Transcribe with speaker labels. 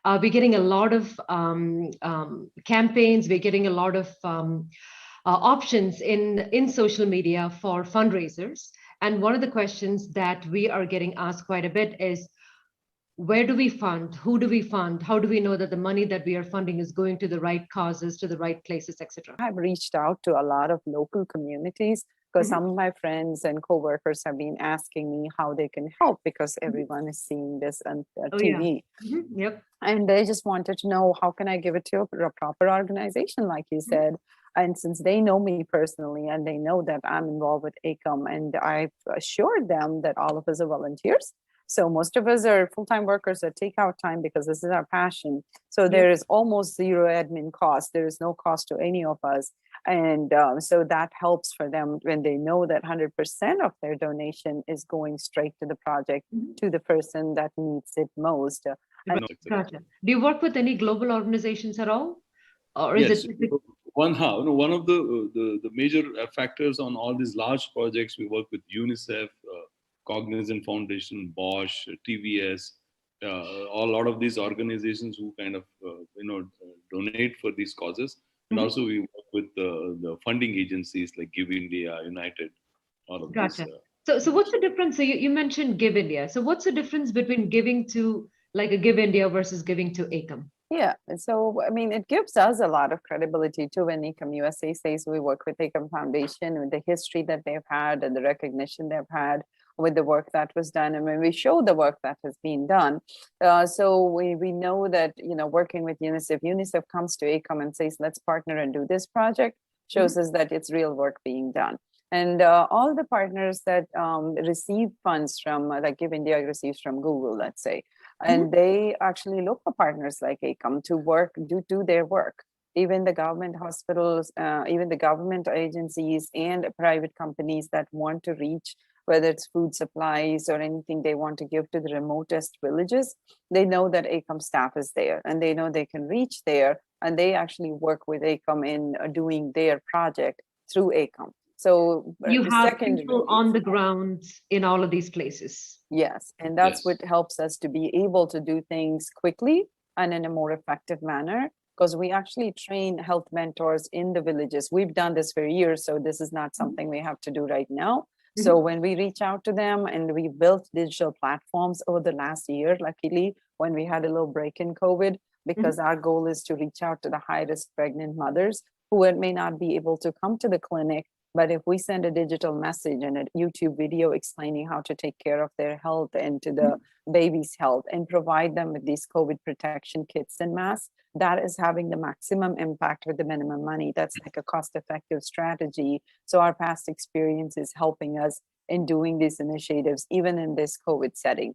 Speaker 1: we're getting a lot of campaigns. We're getting a lot of options in social media for fundraisers. And one of the questions that we are getting asked quite a bit is, where do we fund? Who do we fund? How do we know that the money that we are funding is going to the right causes, to the right places, etc.?
Speaker 2: I've reached out to a lot of local communities because some of my friends and coworkers have been asking me how they can help because everyone is seeing this on TV.
Speaker 1: Yep.
Speaker 2: And they just wanted to know, how can I give it to a proper organization, like you said? And since they know me personally and they know that I'm involved with EKAM, and I've assured them that all of us are volunteers. So most of us are full-time workers that take out time because this is our passion. So there is almost zero admin cost. There is no cost to any of us. And so that helps for them when they know that 100% of their donation is going straight to the project, to the person that needs it most.
Speaker 1: Gotcha. Do you work with any global organizations at all? Or is
Speaker 3: Yes.
Speaker 1: it
Speaker 3: One of the major factors on all these large projects, we work with UNICEF, Cognizant Foundation, Bosch, TVS, a lot of these organizations who kind of donate for these causes, and also we work with the funding agencies like Give India, United, all of
Speaker 1: Gotcha.
Speaker 3: these.
Speaker 1: So what's the difference? So you mentioned Give India. So what's the difference between giving to like a Give India versus giving to EKAM?
Speaker 2: Yeah, so I mean, it gives us a lot of credibility too when EKAM USA says we work with EKAM Foundation, with the history that they've had and the recognition they've had with the work that was done. And when we show the work that has been done, so we know that, working with UNICEF comes to EKAM and says, let's partner and do this project, shows us that it's real work being done. And all the partners that receive funds from, like Give India receives from Google, let's say, and they actually look for partners like EKAM to do their work. Even the government hospitals, even the government agencies and private companies that want to reach, whether it's food supplies or anything they want to give to the remotest villages, they know that EKAM staff is there and they know they can reach there, and they actually work with EKAM in doing their project through EKAM. So
Speaker 1: you have people on the ground in all of these places.
Speaker 2: Yes, and that's what helps us to be able to do things quickly and in a more effective manner, because we actually train health mentors in the villages. We've done this for years, so this is not something we have to do right now. So when we reach out to them, and we built digital platforms over the last year, luckily, when we had a little break in COVID, because our goal is to reach out to the high-risk pregnant mothers who may not be able to come to the clinic. But if we send a digital message and a YouTube video explaining how to take care of their health and to the baby's health, and provide them with these COVID protection kits and masks, that is having the maximum impact with the minimum money. That's like a cost-effective strategy. So our past experience is helping us in doing these initiatives, even in this COVID setting.